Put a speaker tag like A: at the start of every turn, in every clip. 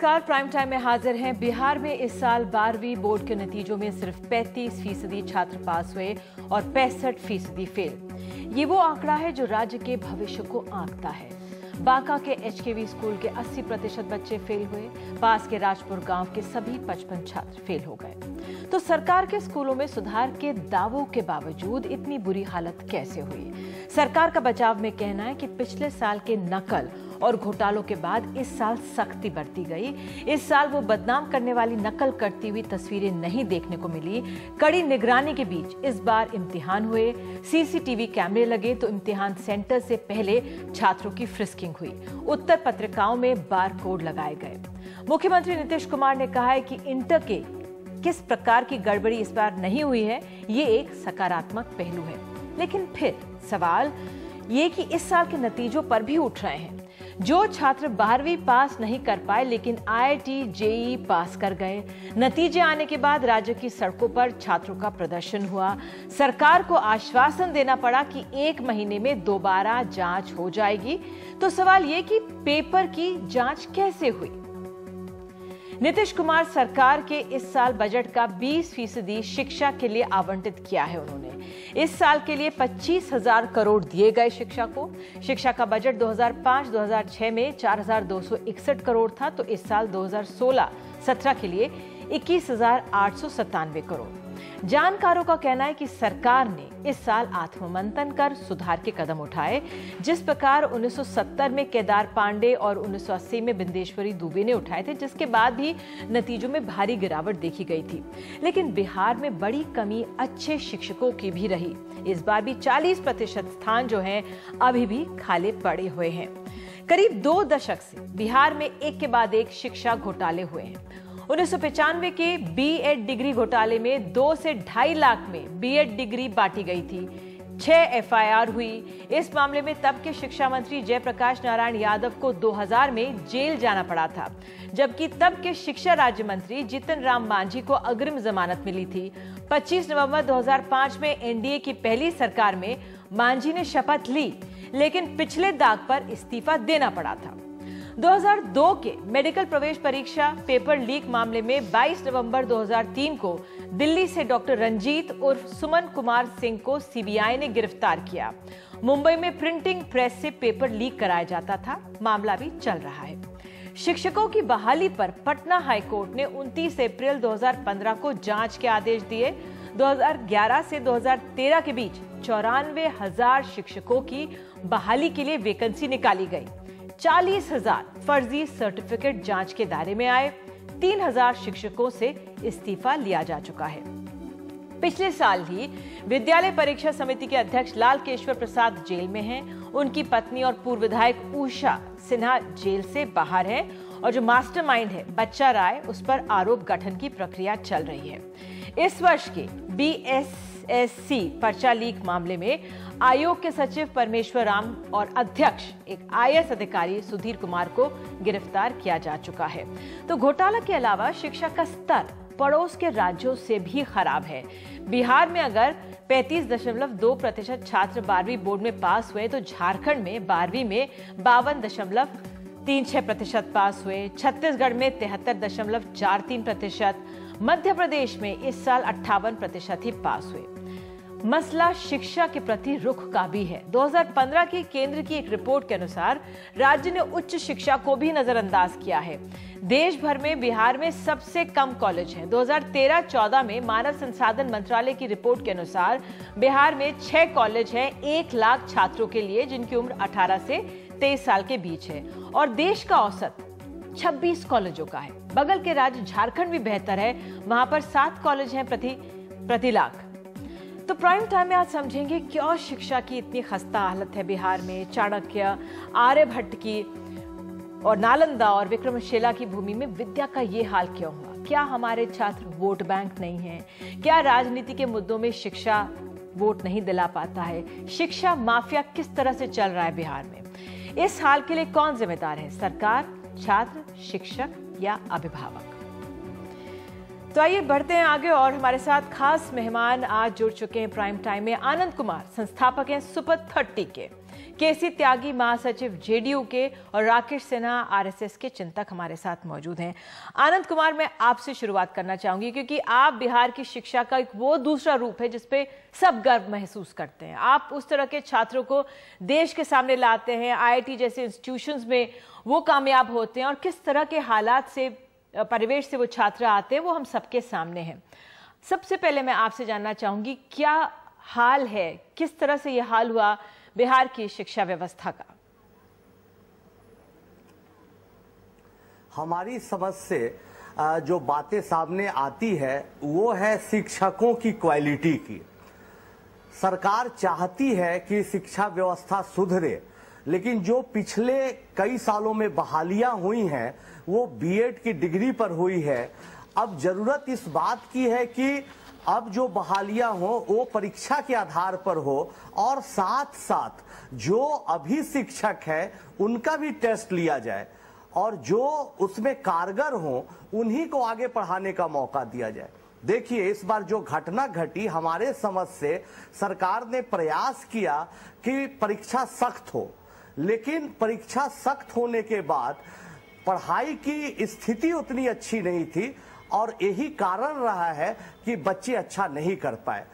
A: नमस्कार, prime time में हाजिर हैं। बिहार में इस साल 12वीं बोर्ड के नतीजों में सिर्फ 35% छात्र पास हुए और 65% फेल। ये वो आंकड़ा है जो राज्य के भविष्य को आंकता है। बांका के HKV स्कूल के 80% बच्चे फेल हुए। पास के राजपुर गांव के सभी 55 छात्र फेल हो गए। तो सरकार के स्कूलों में सुधार के दावों के बावजूद इतनी बुरी हालत कैसे हुई? सरकार का बचाव में कहना है कि पिछले साल के नकल और घोटालों के बाद इस साल सख्ती बरती गई। इस साल वो बदनाम करने वाली नकल करती हुई तस्वीरें नहीं देखने को मिली। कड़ी निगरानी के बीच इस बार इम्तिहान हुए। CCTV कैमरे लगे तो इम्तिहान सेंटर से पहले छात्रों की फ्रिस्किंग हुई। उत्तर पत्रिकाओं में बार कोड लगाए गए। मुख्यमंत्री नीतीश कुमार ने कहा है कि इंटर के किस प्रकार की गड़बड़ी इस बार नहीं हुई है, ये एक सकारात्मक पहलू है। लेकिन फिर सवाल ये कि इस साल के नतीजों पर भी उठ रहे हैं। जो छात्र 12वीं पास नहीं कर पाए लेकिन IIT JEE पास कर गए। नतीजे आने के बाद राज्य की सड़कों पर छात्रों का प्रदर्शन हुआ। सरकार को आश्वासन देना पड़ा कि 1 महीने में दोबारा जांच हो जाएगी। तो सवाल ये कि पेपर की जांच कैसे हुई? नीतीश कुमार सरकार के इस साल बजट का 20% शिक्षा के लिए आवंटित किया है। उन्होंने इस साल के लिए 25,000 करोड़ दिए गए शिक्षा को। शिक्षा का बजट 2005-2006 में 4,261 करोड़ था, तो इस साल 2016-17 के लिए 21,897 करोड़। जानकारों का कहना है कि सरकार ने इस साल आत्ममंथन कर सुधार के कदम उठाए। जिस प्रकार 1970 में केदार पांडे और 1980 में बिंदेश्वरी दुबे ने उठाए थे, जिसके बाद भी नतीजों में भारी गिरावट देखी गई थी। लेकिन बिहार में बड़ी कमी अच्छे शिक्षकों की भी रही। इस बार भी 40% स्थान जो हैं अभी भी खाली पड़े हुए हैं। करीब 2 दशक से बिहार में एक के बाद एक शिक्षा घोटाले हुए हैं। 1995 के B.Ed डिग्री घोटाले में 2 से 2.5 लाख में B.Ed डिग्री बांटी गई थी। 6 FIR हुई। इस मामले में तब के शिक्षा मंत्री जयप्रकाश नारायण यादव को 2000 में जेल जाना पड़ा था, जबकि तब के शिक्षा राज्य मंत्री जीतन राम मांझी को अग्रिम जमानत मिली थी। 25 नवंबर 2005 में NDA की पहली सरकार में मांझी ने शपथ ली, लेकिन पिछले दाग पर इस्तीफा देना पड़ा था। 2002 के मेडिकल प्रवेश परीक्षा पेपर लीक मामले में 22 नवंबर 2003 को दिल्ली से डॉक्टर रंजीत उर्फ सुमन कुमार सिंह को CBI ने गिरफ्तार किया। मुंबई में प्रिंटिंग प्रेस से पेपर लीक कराया जाता था। मामला भी चल रहा है। शिक्षकों की बहाली पर पटना हाईकोर्ट ने 29 अप्रैल 2015 को जांच के आदेश दिए। 2011 से 2013 के बीच 94,000 शिक्षकों की बहाली के लिए वैकेंसी निकाली गई। 40,000 फर्जी सर्टिफिकेट जांच के दायरे में आए। 3,000 शिक्षकों से इस्तीफा लिया जा चुका है। पिछले साल ही विद्यालय परीक्षा समिति के अध्यक्ष लालकेश्वर प्रसाद जेल में हैं। उनकी पत्नी और पूर्व विधायक उषा सिन्हा जेल से बाहर है और जो मास्टरमाइंड है बच्चा राय, उस पर आरोप गठन की प्रक्रिया चल रही है। इस वर्ष के BSSC पर्चा लीक मामले में आयोग के सचिव परमेश्वर राम और अध्यक्ष एक IAS अधिकारी सुधीर कुमार को गिरफ्तार किया जा चुका है। तो घोटाला के अलावा शिक्षा का स्तर पड़ोस के राज्यों से भी खराब है। बिहार में अगर 35.2% छात्र 12वीं बोर्ड में पास हुए, तो झारखंड में 12वीं में 52.36% पास हुए। छत्तीसगढ़ में 73.43%। मध्य प्रदेश में इस साल 58% ही पास हुए। मसला शिक्षा के प्रति रुख का भी है। 2015 की केंद्र की एक रिपोर्ट के अनुसार राज्य ने उच्च शिक्षा को भी नजरअंदाज किया है। देश भर में बिहार में सबसे कम कॉलेज हैं। 2013-14 में मानव संसाधन मंत्रालय की रिपोर्ट के अनुसार बिहार में 6 कॉलेज हैं 1 लाख छात्रों के लिए, जिनकी उम्र 18 से 23 साल के बीच है, और देश का औसत 26 कॉलेजों का है। बगल के राज्य झारखंड भी बेहतर है, वहां पर 7 कॉलेज हैं प्रति लाख। तो प्राइम टाइम में आज समझेंगे क्यों शिक्षा की इतनी खस्ता हालत है बिहार में। चाणक्य, आर्यभट्ट की और नालंदा और विक्रमशिला की भूमि में विद्या का ये हाल क्यों हुआ? क्या हमारे छात्र वोट बैंक नहीं हैं? क्या राजनीति के मुद्दों में शिक्षा वोट नहीं दिला पाता है? शिक्षा माफिया किस तरह से चल रहा है बिहार में? इस हाल के लिए कौन जिम्मेदार है? सरकार, छात्र, शिक्षक या अभिभावक? तो आइए बढ़ते हैं आगे और हमारे साथ खास मेहमान आज जुड़ चुके हैं प्राइम टाइम में। आनंद कुमार संस्थापक हैं सुपर 30 के। केसी त्यागी महासचिव जेडीयू के और राकेश सिन्हा आरएसएस के चिंतक हमारे साथ मौजूद हैं। आनंद कुमार, मैं आपसे शुरुआत करना चाहूंगी क्योंकि आप बिहार की शिक्षा का एक वो दूसरा रूप है जिसपे सब गर्व महसूस करते हैं। आप उस तरह के छात्रों को देश के सामने लाते हैं, आईआईटी जैसे इंस्टीट्यूशंस में वो कामयाब होते हैं और किस तरह के हालात से, परिवेश से वो छात्र आते हैं वो हम सबके सामने हैं। सबसे पहले मैं आपसे जानना चाहूंगी, क्या हाल है, किस तरह से यह हाल हुआ बिहार की शिक्षा व्यवस्था का?
B: हमारी समझ से जो बातें सामने आती है वो है शिक्षकों की क्वालिटी की। सरकार चाहती है कि शिक्षा व्यवस्था सुधरे, लेकिन जो पिछले कई सालों में बहालियां हुई हैं वो बीएड की डिग्री पर हुई है। अब जरूरत इस बात की है कि अब जो बहालियां हो वो परीक्षा के आधार पर हो और साथ साथ जो अभी शिक्षक है उनका भी टेस्ट लिया जाए और जो उसमें कारगर हो उन्हीं को आगे पढ़ाने का मौका दिया जाए। देखिए, इस बार जो घटना घटी, हमारे समझ से सरकार ने प्रयास किया कि परीक्षा सख्त हो, लेकिन परीक्षा सख्त होने के बाद पढ़ाई की स्थिति उतनी अच्छी नहीं थी और यही कारण रहा है कि बच्चे अच्छा नहीं कर पाए,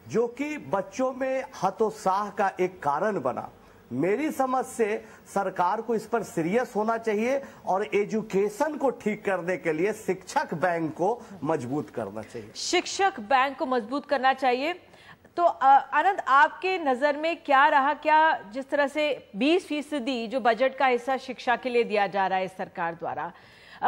B: जो कि बच्चों में हतोत्साह का एक कारण बना। मेरी समझ से सरकार को इस पर सीरियस होना चाहिए और एजुकेशन को ठीक करने के लिए शिक्षक बैंक को मजबूत करना चाहिए।
A: शिक्षक बैंक को मजबूत करना चाहिए। तो आनंद, आपके नजर में क्या रहा, क्या जिस तरह से 20% जो बजट का हिस्सा शिक्षा के लिए दिया जा रहा है सरकार द्वारा,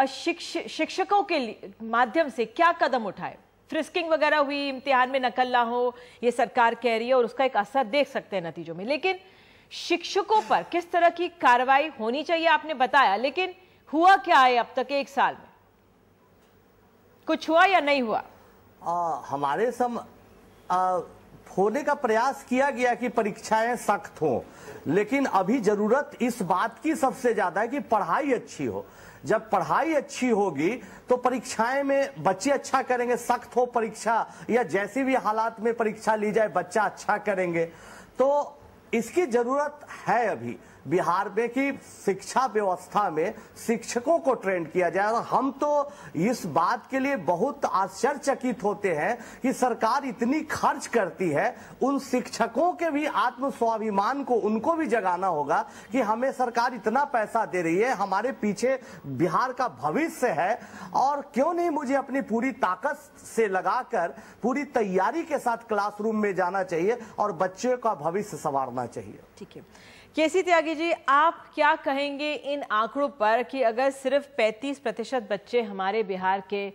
A: शिक्षकों के माध्यम से क्या कदम उठाए? फ्रिस्किंग वगैरह हुई, इम्तिहान में नकल ना हो, ये सरकार कह रही है और उसका एक असर देख सकते हैं नतीजों में, लेकिन शिक्षकों पर किस तरह की कार्रवाई होनी चाहिए आपने बताया, लेकिन हुआ क्या है अब तक 1 साल में? कुछ हुआ या नहीं हुआ?
B: हमारे होने का प्रयास किया गया कि परीक्षाएं सख्त हों, लेकिन अभी जरूरत इस बात की सबसे ज्यादा है कि पढ़ाई अच्छी हो। जब पढ़ाई अच्छी होगी तो परीक्षाएं में बच्चे अच्छा करेंगे। सख्त हो परीक्षा या जैसी भी हालात में परीक्षा ली जाए बच्चा अच्छा करेंगे, तो इसकी जरूरत है अभी बिहार में कि शिक्षा व्यवस्था में शिक्षकों को ट्रेन किया जाए। और हम तो इस बात के लिए बहुत आश्चर्यचकित होते हैं कि सरकार इतनी खर्च करती है, उन शिक्षकों के भी आत्म स्वाभिमान को उनको भी जगाना होगा कि हमें सरकार इतना पैसा दे रही है, हमारे पीछे बिहार का भविष्य है और क्यों नहीं मुझे अपनी पूरी ताकत से लगाकर पूरी तैयारी के साथ क्लासरूम में जाना चाहिए और बच्चों का भविष्य संवारना चाहिए।
A: ठीक है, केसी त्यागी जी, आप क्या कहेंगे इन आंकड़ों पर कि अगर सिर्फ 35% बच्चे हमारे बिहार के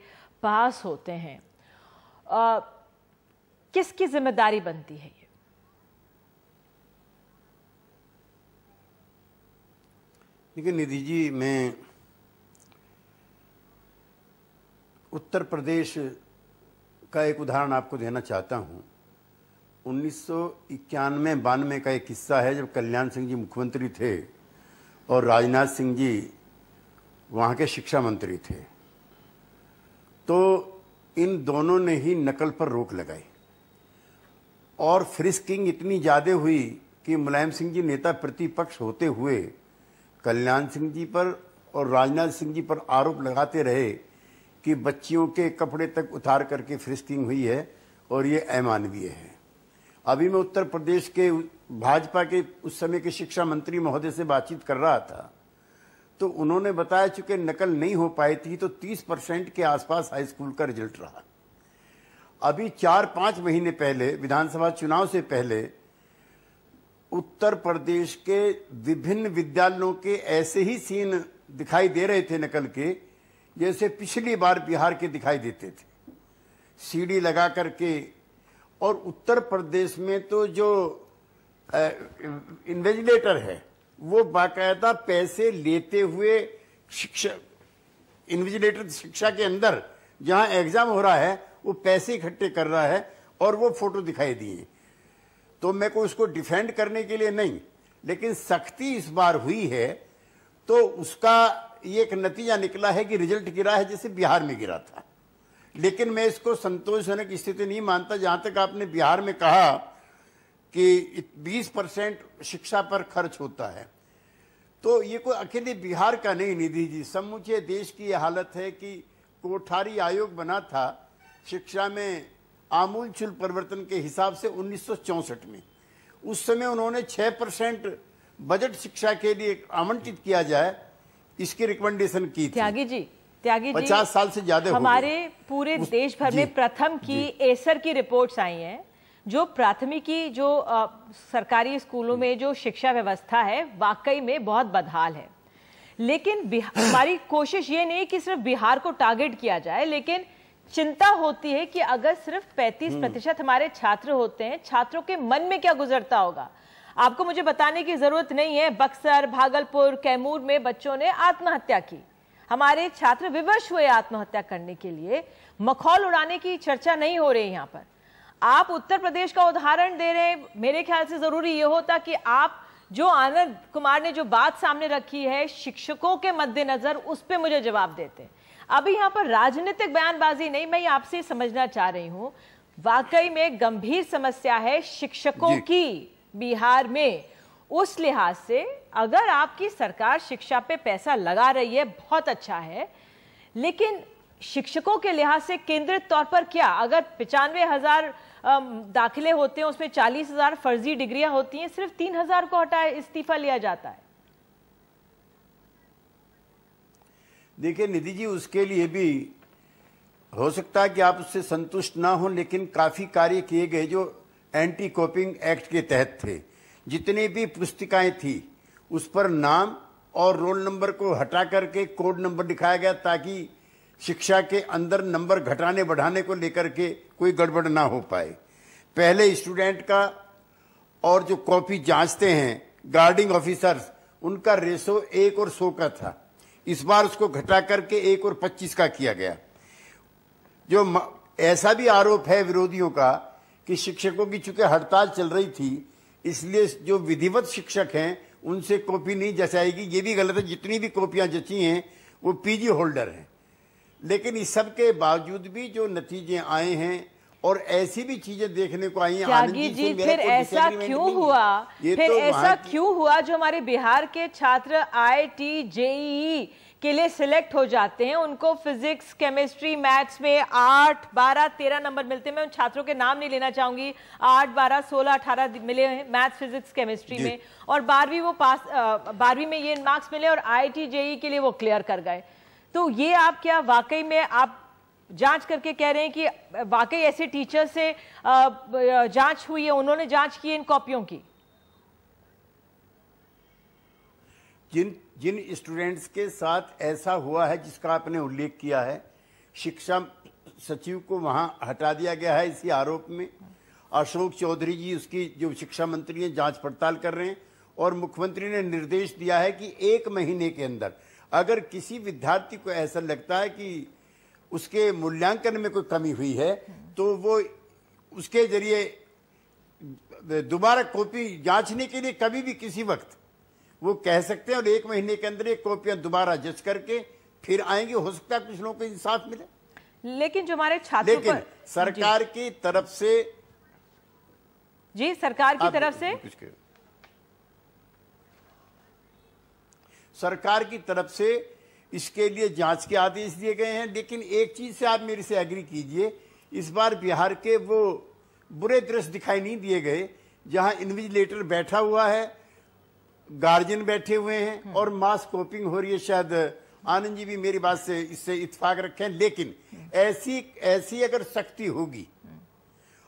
A: पास होते हैं, किसकी जिम्मेदारी बनती है ये?
C: देखिए निधि जी, मैं उत्तर प्रदेश का एक उदाहरण आपको देना चाहता हूं। 1991-92 का एक किस्सा है जब कल्याण सिंह जी मुख्यमंत्री थे और राजनाथ सिंह जी वहाँ के शिक्षा मंत्री थे, तो इन दोनों ने ही नकल पर रोक लगाई और फ्रिस्किंग इतनी ज़्यादा हुई कि मुलायम सिंह जी नेता प्रतिपक्ष होते हुए कल्याण सिंह जी पर और राजनाथ सिंह जी पर आरोप लगाते रहे कि बच्चियों के कपड़े तक उतार करके फ्रिस्किंग हुई है और ये अमानवीय है। अभी मैं उत्तर प्रदेश के भाजपा के उस समय के शिक्षा मंत्री महोदय से बातचीत कर रहा था, तो उन्होंने बताया चूंकि नकल नहीं हो पाई थी तो 30% के आसपास हाई स्कूल का रिजल्ट रहा। अभी 4-5 महीने पहले विधानसभा चुनाव से पहले उत्तर प्रदेश के विभिन्न विद्यालयों के ऐसे ही सीन दिखाई दे रहे थे नकल के, जैसे पिछली बार बिहार के दिखाई देते थे, सीडी लगा करके। और उत्तर प्रदेश में तो जो इन्विजिलेटर है वो बाकायदा पैसे लेते हुए शिक्षा, इन्विजिलेटर शिक्षा के अंदर जहां एग्जाम हो रहा है वो पैसे इकट्ठे कर रहा है और वो फोटो दिखाई दिए। तो मैं को उसको डिफेंड करने के लिए नहीं, लेकिन सख्ती इस बार हुई है तो उसका ये एक नतीजा निकला है कि रिजल्ट गिरा है जैसे बिहार में गिरा था। लेकिन मैं इसको संतोषजनक स्थिति नहीं मानता। जहां तक आपने बिहार में कहा कि 20% शिक्षा पर खर्च होता है। तो ये कोई अकेले बिहार का नहीं निधि जी, समूचे देश की ये हालत है कि कोठारी आयोग बना था शिक्षा में आमूलचूल परिवर्तन के हिसाब से 1964 में। उस समय उन्होंने 6% बजट शिक्षा के लिए आवंटित किया जाए, इसकी रिकमेंडेशन की थी।
A: त्यागी जी
C: 50 साल से ज्यादा
A: हमारे पूरे देश भर में प्रथम की एसर की रिपोर्ट्स आई हैं, जो प्राथमिकी जो सरकारी स्कूलों में जो शिक्षा व्यवस्था है वाकई में बहुत बदहाल है। लेकिन हमारी कोशिश ये नहीं कि सिर्फ बिहार को टारगेट किया जाए, लेकिन चिंता होती है कि अगर सिर्फ 35% हमारे छात्र होते हैं, छात्रों के मन में क्या गुजरता होगा। आपको मुझे बताने की जरूरत नहीं है, बक्सर, भागलपुर, कैमूर में बच्चों ने आत्महत्या की। हमारे छात्र विवश हुए आत्महत्या करने के लिए। मखौल उड़ाने की चर्चा नहीं हो रही यहाँ पर। आप उत्तर प्रदेश का उदाहरण दे रहे हैं, मेरे ख्याल से जरूरी यह होता कि आप जो आनंद कुमार ने जो बात सामने रखी है शिक्षकों के मद्देनजर, उस पर मुझे जवाब देते। अभी यहाँ पर राजनीतिक बयानबाजी नहीं, मैं आपसे समझना चाह रही हूं, वाकई में गंभीर समस्या है शिक्षकों की बिहार में। उस लिहाज से अगर आपकी सरकार शिक्षा पे पैसा लगा रही है, बहुत अच्छा है, लेकिन शिक्षकों के लिहाज से केंद्रित तौर पर क्या, अगर 95,000 दाखिले होते हैं, उसमें 40,000 फर्जी डिग्रियां होती हैं, सिर्फ 3,000 को हटाए इस्तीफा लिया जाता है।
C: देखिए निधि जी, उसके लिए भी हो सकता है कि आप उससे संतुष्ट ना हो, लेकिन काफी कार्य किए गए जो एंटी कॉपिंग एक्ट के तहत थे। जितनी भी पुस्तिकाएं थी उस पर नाम और रोल नंबर को हटा करके कोड नंबर दिखाया गया, ताकि शिक्षा के अंदर नंबर घटाने बढ़ाने को लेकर के कोई गड़बड़ ना हो पाए। पहले स्टूडेंट का और जो कॉपी जांचते हैं गार्डिंग ऑफिसर्स, उनका रेशो 1 और 100 का था। इस बार उसको घटा करके 1 और 25 का किया गया। जो ऐसा भी आरोप है विरोधियों का कि शिक्षकों की चूंकि हड़ताल चल रही थी, इसलिए जो विधिवत शिक्षक हैं उनसे कॉपी नहीं जचाएगी, ये भी गलत है। जितनी भी कॉपियां जची हैं वो पीजी होल्डर हैं। लेकिन इस सब के बावजूद भी जो नतीजे आए हैं और ऐसी भी चीजें देखने को आई हैं,
A: त्यागी जी, फिर ऐसा क्यों हुआ, फिर ऐसा क्यों हुआ जो हमारे बिहार के छात्र IIT JEE के लिए सिलेक्ट हो जाते हैं, उनको फिजिक्स, केमिस्ट्री, मैथ्स में 8, 12, 13 नंबर मिलते हैं। मैं उन छात्रों के नाम नहीं लेना चाहूंगी। 8, 12, 16, 18 मिले हैं मैथ्स, फिजिक्स, केमिस्ट्री में, और 12वीं वो पास, 12वीं में ये मार्क्स मिले और IIT JEE के लिए वो क्लियर कर गए। तो ये आप क्या वाकई में आप जांच करके कह रहे हैं कि वाकई ऐसे टीचर से जांच हुई है, उन्होंने जांच की इन कॉपियों की?
C: जिन स्टूडेंट्स के साथ ऐसा हुआ है जिसका आपने उल्लेख किया है, शिक्षा सचिव को वहां हटा दिया गया है इसी आरोप में। अशोक चौधरी जी, उसकी जो शिक्षा मंत्री हैं, जांच पड़ताल कर रहे हैं, और मुख्यमंत्री ने निर्देश दिया है कि 1 महीने के अंदर अगर किसी विद्यार्थी को ऐसा लगता है कि उसके मूल्यांकन में कोई कमी हुई है, तो वो उसके जरिए दोबारा कॉपी जांचने के लिए कभी भी किसी वक्त वो कह सकते हैं, और 1 महीने के अंदर ये कॉपियां दोबारा जज करके फिर आएंगे। हो सकता है कुछ लोगों को इंसाफ मिले।
A: लेकिन जो हमारे छात्रों
C: लेकिन
A: पर
C: सरकार की तरफ से,
A: जी सरकार की तरफ से
C: सरकार की तरफ से इसके लिए जांच के आदेश दिए गए हैं। लेकिन एक चीज से आप मेरे से एग्री कीजिए, इस बार बिहार के वो बुरे दृश्य दिखाई नहीं दिए गए जहां इन्विजिलेटर बैठा हुआ है, गार्जियन बैठे हुए हैं और मास कॉपिंग हो रही है। शायद आनंद जी भी मेरी बात से इससे इत्तेफाक रखें। लेकिन ऐसी अगर सख्ती होगी,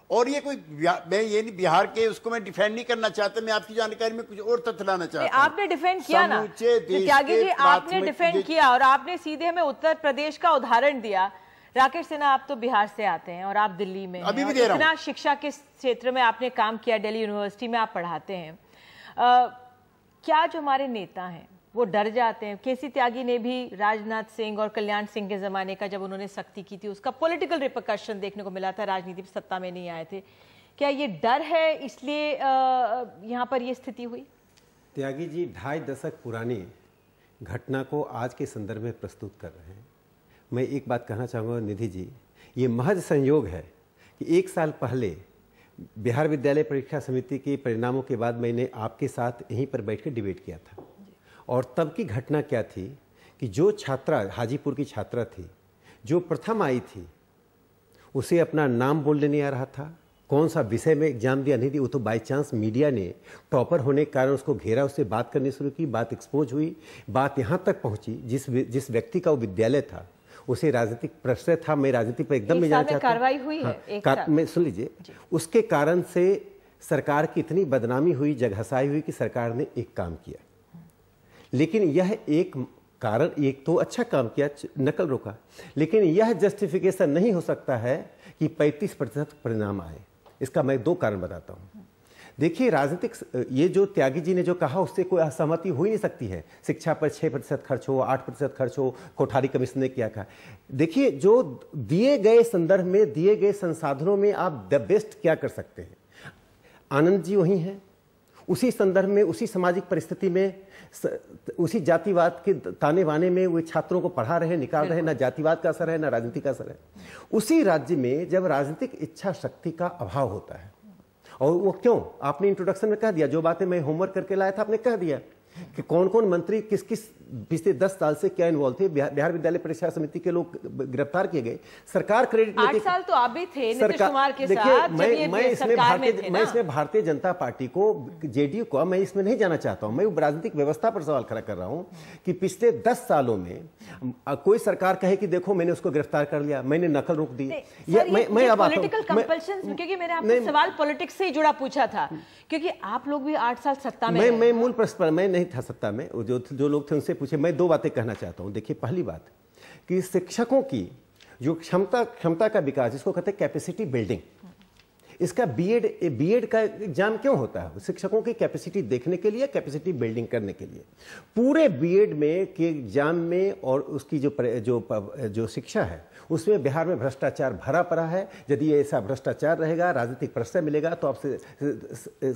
C: और ये कोई, मैं ये नहीं बिहार के उसको मैं डिफेंड नहीं करना चाहता, मैं आपकी जानकारी में कुछ और तथ्य लाना चाहता हूं।
A: आपने डिफेंड किया ना त्यागी जी, आपने डिफेंड किया, और आपने सीधे हमें उत्तर प्रदेश का उदाहरण दिया। राकेश सिन्हा, आप तो बिहार से आते हैं और आप दिल्ली में
C: अभी भी दे रहा हूं।
A: इतना शिक्षा के क्षेत्र में आपने काम किया, दिल्ली यूनिवर्सिटी में आप पढ़ाते हैं। क्या जो हमारे नेता हैं वो डर जाते हैं? केसी त्यागी ने भी राजनाथ सिंह और कल्याण सिंह के जमाने का जब उन्होंने सख्ती की थी, उसका पॉलिटिकल रिपरकशन देखने को मिला था, राजनीति में सत्ता में नहीं आए थे। क्या ये डर है इसलिए यहाँ पर ये स्थिति हुई?
D: त्यागी जी 2.5 दशक पुरानी घटना को आज के संदर्भ में प्रस्तुत कर रहे हैं। मैं एक बात कहना चाहूँगा निधि जी, ये महज संयोग है कि 1 साल पहले बिहार विद्यालय परीक्षा समिति के परिणामों के बाद मैंने आपके साथ यहीं पर बैठ कर डिबेट किया था, और तब की घटना क्या थी कि जो छात्रा, हाजीपुर की छात्रा थी जो प्रथम आई थी, उसे अपना नाम बोलने नहीं आ रहा था, कौन सा विषय में एग्जाम दिया नहीं दी, वो तो बाई चांस मीडिया ने टॉपर होने के कारण उसको घेरा, उससे बात करनी शुरू की, बात एक्सपोज हुई, बात यहाँ तक पहुँची जिस व्यक्ति का वो विद्यालय था उसे राजनीतिक प्रश्रय था। मैं राजनीति पर एकदम नहीं जाना चाहता।
A: कार्रवाई हुई है
D: मैं सुन लीजिए, उसके कारण से सरकार की इतनी बदनामी हुई, जगहसाई हुई कि सरकार ने एक काम किया, लेकिन यह एक कारण, एक तो अच्छा काम किया, नकल रोका, लेकिन यह जस्टिफिकेशन नहीं हो सकता है कि 35% परिणाम आए। इसका मैं 2 कारण बताता हूं। देखिए, राजनीतिक, ये जो त्यागी जी ने जो कहा उससे कोई असहमति हो ही नहीं सकती है। शिक्षा पर 6% खर्च हो, 8% खर्च हो, कोठारी कमीशन ने क्या कहा। देखिए, जो दिए गए संदर्भ में, दिए गए संसाधनों में आप द बेस्ट क्या कर सकते हैं। आनंद जी वही हैं, उसी संदर्भ में, उसी सामाजिक परिस्थिति में, उसी जातिवाद के ताने बाने में वो छात्रों को पढ़ा रहे, निकाल रहे, ना जातिवाद का असर है ना राजनीति का असर है। उसी राज्य में जब राजनीतिक इच्छा शक्ति का अभाव होता है, और वो क्यों, आपने इंट्रोडक्शन में कह दिया, जो बातें मैं होमवर्क करके लाया था आपने कह दिया कि कौन कौन मंत्री किस किस पिछले 10 साल से क्या इन्वॉल्व थे। बिहार विद्यालय परीक्षा समिति के लोग गिरफ्तार किए गए, सरकार क्रेडिट
A: 8 साल तो आप भी थे नीतीश कुमार के साथ।
D: मैं इसमें भारतीय जनता पार्टी को, जेडीयू को, मैं इसमें नहीं जाना चाहता हूं। मैं राजनीतिक व्यवस्था पर सवाल खड़ा कर रहा हूं कि पिछले 10 सालों में कोई सरकार कहे कि देखो मैंने उसको गिरफ्तार कर लिया, मैंने नकल रोक दी।
A: मैं अब पॉलिटिकल कंपल्शन, क्योंकि मैंने आपसे सवाल पॉलिटिक्स से ही जुड़ा पूछा था, क्योंकि आप लोग भी 8 साल सत्ता में।
D: मैं मूल प्रश्न पर, मैं नहीं था सत्ता में, जो लोग थे उनसे पूछे। मैं 2 बातें कहना चाहता हूं। देखिए, पहली बात कि शिक्षकों की जो क्षमता का विकास, जिसको कहते हैं कैपेसिटी बिल्डिंग, इसका बीएड का एग्जाम क्यों होता है? शिक्षकों की कैपेसिटी देखने के लिए, कैपेसिटी बिल्डिंग करने के लिए। पूरे बीएड में के एग्जाम में और उसकी जो शिक्षा है उसमें बिहार में भ्रष्टाचार भरा पड़ा है। यदि ऐसा भ्रष्टाचार रहेगा, राजनीतिक प्रश्रय मिलेगा, तो आप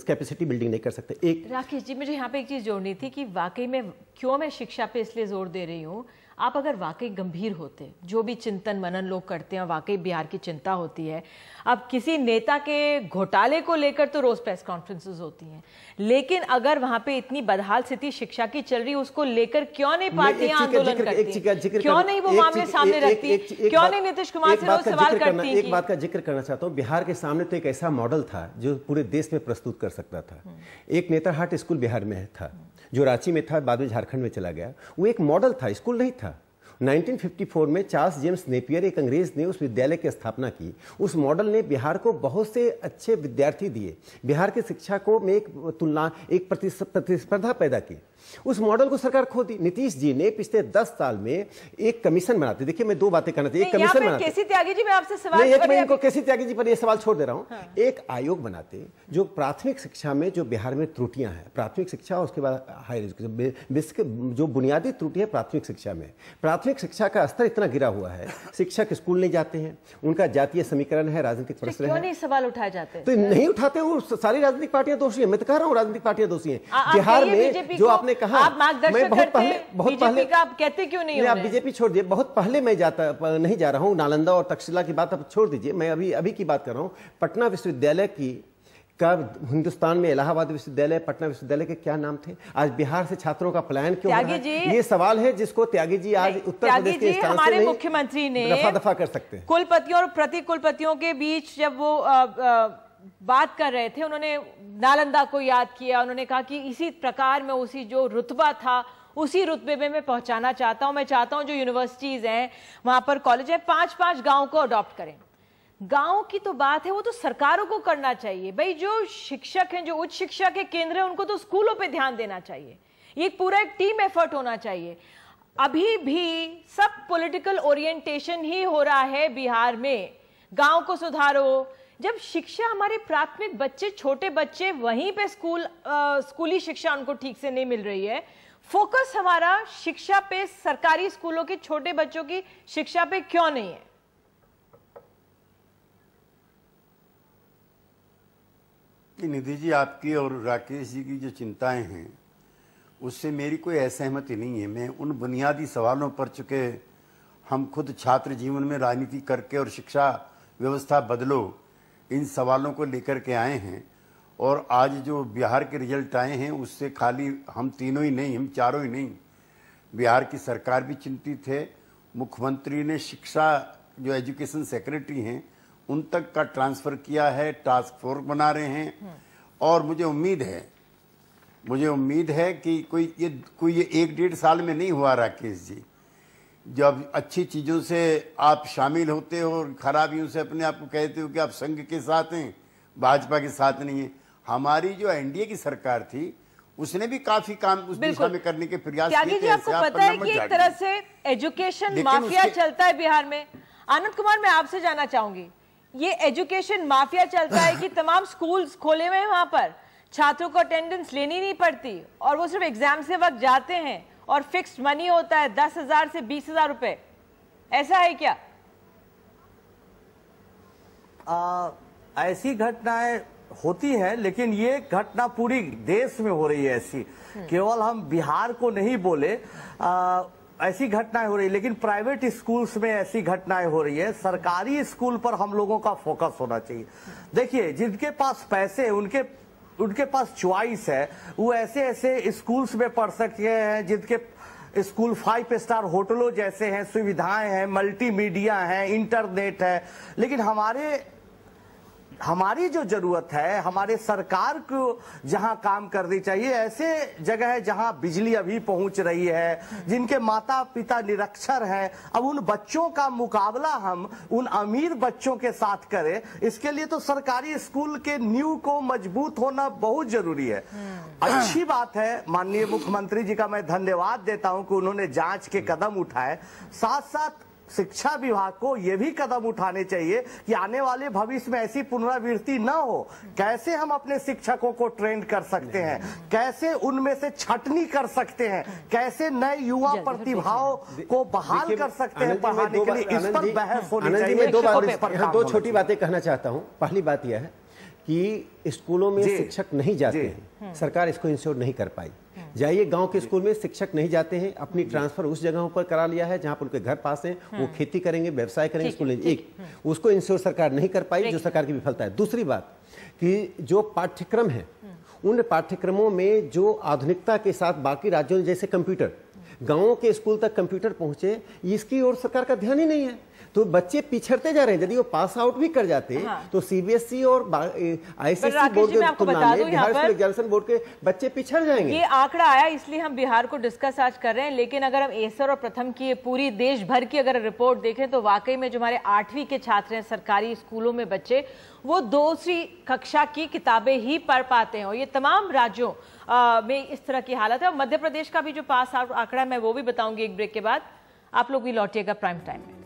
D: कैपेसिटी बिल्डिंग नहीं कर सकते। एक
A: राकेश जी, मुझे यहाँ पे एक चीज जोड़नी थी कि वाकई में क्यों मैं शिक्षा पे इसलिए जोर दे रही हूँ, आप अगर वाकई गंभीर होते, जो भी चिंतन मनन लोग करते हैं, वाकई बिहार की चिंता होती है। अब किसी नेता के घोटाले को लेकर तो रोज प्रेस कॉन्फ्रेंसेस होती हैं, लेकिन अगर वहां पे इतनी बदहाल स्थिति शिक्षा की चल रही, उसको लेकर क्यों नहीं पार्टियां आंदोलन करती, क्यों नहीं वो मामले सामने रखती, क्यों नहीं नीतीश कुमार से रोज सवाल करती?
D: एक बात का जिक्र करना चाहता हूँ। बिहार के सामने तो एक ऐसा मॉडल था जो पूरे देश में प्रस्तुत कर सकता था। एक नेतरहाट स्कूल बिहार में था, जो रांची में था, बाद में झारखंड में चला गया। वो एक मॉडल था, स्कूल नहीं था। 1954 में चार्ल्स जेम्स नेपियर, एक अंग्रेज ने उस विद्यालय की स्थापना की। उस मॉडल ने बिहार को बहुत से अच्छे विद्यार्थी दिए, बिहार की शिक्षा को में एक प्रतिस्पर्धा पैदा की। उस मॉडल को सरकार खो दी। नीतीश जी ने पिछले 10 साल में एक कमीशन बनाते, देखिए मैं 2 बातें कहना चाहिए। एक कमीशन बनाते,
A: केसी त्यागी जी, मैं आपसे सवाल
D: केसी त्यागी जी पर ये सवाल छोड़ दे रहा हूं। एक आयोग बनाते जो प्राथमिक शिक्षा में जो बिहार में त्रुटियां हैं, प्राथमिक शिक्षा और उसके बाद हायर एजुकेशन, जो बुनियादी त्रुटि है प्राथमिक शिक्षा में, प्राथमिक शिक्षा का स्तर इतना गिरा हुआ है, शिक्षक स्कूल नहीं जाते हैं, उनका जातीय समीकरण है, राजनीतिक प्रश्न है।
A: क्यों नहीं सवाल उठाए जाते?
D: तो नहीं उठाते, वो सारी राजनीतिक पार्टियां दोषी है। मैं तो कह रहा हूं राजनीतिक पार्टियां दोषी हैं। बिहार में जो आपने कहा,
A: आप मार्गदर्शक करते हैं, बीजेपी का आप कहते क्यों नहीं?
D: आप बीजेपी छोड़ दिए, बहुत पहले मैं नहीं जा रहा हूं। नालंदा और तक्षशिला की बात आप छोड़ दीजिए, मैं अभी की बात कर रहा हूं। पटना विश्वविद्यालय का हिंदुस्तान में इलाहाबाद विश्वविद्यालय, पटना विश्वविद्यालय के क्या नाम थे? आज बिहार से छात्रों का पलायन क्यों हो रहा है? ये सवाल है जिसको त्यागी जी आज उत्तर प्रदेश के स्टांस से नहीं,
A: मुख्यमंत्री ने
D: दफा कर सकते हैं।
A: कुलपतियों और प्रति कुलपतियों के बीच जब वो बात कर रहे थे, उन्होंने नालंदा को याद किया। उन्होंने कहा कि इसी प्रकार में उसी जो रुतबा था उसी रुतबे में मैं पहुंचाना चाहता हूं। मैं चाहता हूं जो यूनिवर्सिटीज हैं, वहां पर कॉलेज है, 5-5 गांव को अडॉप्ट करें। गांव की तो बात है, वो तो सरकारों को करना चाहिए भाई। जो शिक्षक हैं, जो उच्च शिक्षा के केंद्र हैं, उनको तो स्कूलों पे ध्यान देना चाहिए। ये पूरा एक टीम एफर्ट होना चाहिए। अभी भी सब पॉलिटिकल ओरिएंटेशन ही हो रहा है बिहार में। गांव को सुधारो। जब शिक्षा, हमारे प्राथमिक बच्चे, छोटे बच्चे वहीं पे स्कूली शिक्षा उनको ठीक से नहीं मिल रही है, फोकस हमारा शिक्षा पे, सरकारी स्कूलों के छोटे बच्चों की शिक्षा पे क्यों नहीं है?
C: निधि जी, आपकी और राकेश जी की जो चिंताएं हैं उससे मेरी कोई असहमति नहीं है। मैं उन बुनियादी सवालों पर, चूंकि हम खुद छात्र जीवन में राजनीति करके और शिक्षा व्यवस्था बदलो, इन सवालों को लेकर के आए हैं। और आज जो बिहार के रिजल्ट आए हैं उससे खाली हम तीनों ही नहीं, हम चारों ही नहीं, बिहार की सरकार भी चिंतित है। मुख्यमंत्री ने शिक्षा जो एजुकेशन सेक्रेटरी हैं उन तक का ट्रांसफर किया है, टास्क फोर्स बना रहे हैं। और मुझे उम्मीद है कि कोई ये 1-1.5 साल में नहीं हुआ राकेश जी। जब अच्छी चीज़ों से आप शामिल होते हो और खराबियों से अपने आप को कहते हो कि आप संघ के साथ हैं, भाजपा के साथ नहीं है। हमारी जो एनडीए की सरकार थी उसने भी काफी काम उस दिशा में करने के प्रयास किए थे।
A: आपको पता है कि एक तरह से एजुकेशन माफिया चलता है बिहार में। आनंद कुमार, मैं आपसे जानना चाहूंगी, ये एजुकेशन माफिया चलता है कि तमाम स्कूल्स खोले हुए हैं, वहां पर छात्रों को अटेंडेंस लेनी नहीं पड़ती और वो सिर्फ एग्जाम से वक्त जाते हैं और फिक्स्ड मनी होता है 10,000 से 20,000 रुपए, ऐसा है क्या?
B: ऐसी घटनाएं होती है, लेकिन ये घटना पूरी देश में हो रही है ऐसी, केवल हम बिहार को नहीं बोले, ऐसी घटनाएं हो रही है। लेकिन प्राइवेट स्कूल्स में ऐसी घटनाएं हो रही है। सरकारी स्कूल पर हम लोगों का फोकस होना चाहिए। देखिए, जिनके पास पैसे हैं उनके पास चॉइस है, वो ऐसे स्कूल्स में पढ़ सकते हैं जिनके स्कूल 5 स्टार होटलों जैसे हैं, सुविधाएं हैं, मल्टीमीडिया है, इंटरनेट है। लेकिन हमारी जो जरूरत है, हमारे सरकार को जहां काम करनी चाहिए, ऐसे जगह है जहां बिजली अभी पहुंच रही है, जिनके माता पिता निरक्षर हैं। अब उन बच्चों का मुकाबला हम उन अमीर बच्चों के साथ करें, इसके लिए तो सरकारी स्कूल के नींव को मजबूत होना बहुत जरूरी है। अच्छी बात है, माननीय मुख्यमंत्री जी का मैं धन्यवाद देता हूं कि उन्होंने जांच के कदम उठाए। साथ साथ शिक्षा विभाग को यह भी कदम उठाने चाहिए कि आने वाले भविष्य में ऐसी पुनरावृत्ति न हो। कैसे हम अपने शिक्षकों को ट्रेंड कर सकते हैं, कैसे उनमें से छटनी कर सकते हैं, कैसे नए युवा प्रतिभाओं को बहाल कर सकते हैं पढ़ाने के लिए, इस पर बहस होनी चाहिए।
D: दो छोटी बातें कहना चाहता हूं। पहली बात यह है कि स्कूलों में शिक्षक नहीं जाते हैं, सरकार इसको इंश्योर नहीं कर पाई। जाइए गांव के स्कूल में शिक्षक नहीं जाते हैं, अपनी ट्रांसफर उस जगहों पर करा लिया है जहां पर उनके घर पास हैं, वो खेती करेंगे, व्यवसाय करेंगे, स्कूल उसको इंश्योर सरकार नहीं कर पाई, जो सरकार की विफलता है। दूसरी बात कि जो पाठ्यक्रम है, उन पाठ्यक्रमों में जो आधुनिकता के साथ बाकी राज्यों जैसे कंप्यूटर, गांवों के स्कूल तक कंप्यूटर पहुंचे, इसकी ओर सरकार का ध्यान ही नहीं है। तो बच्चे पिछड़ते जा रहे हैं। यदि वो पास आउट भी कर जाते तो सीबीएसई और आईसीएसई बोर्ड के तुलना में बिहार स्कूल एग्जामिनेशन बोर्ड के बच्चे पिछड़ जाएंगे।
A: ये आंकड़ा आया इसलिए हम बिहार को डिस्कस आज कर रहे हैं। लेकिन अगर हम एसर और प्रथम की पूरी देश भर की अगर रिपोर्ट देखें तो वाकई में जो हमारे 8वीं के छात्र हैं सरकारी स्कूलों में बच्चे, वो 2वीं कक्षा की किताबें ही पढ़ पाते हैं। और ये तमाम राज्यों में इस तरह की हालत है। और मध्य प्रदेश का भी जो पास आउट आंकड़ा है मैं वो भी बताऊंगी एक ब्रेक के बाद। आप लोग भी लौटिएगा प्राइम टाइम में।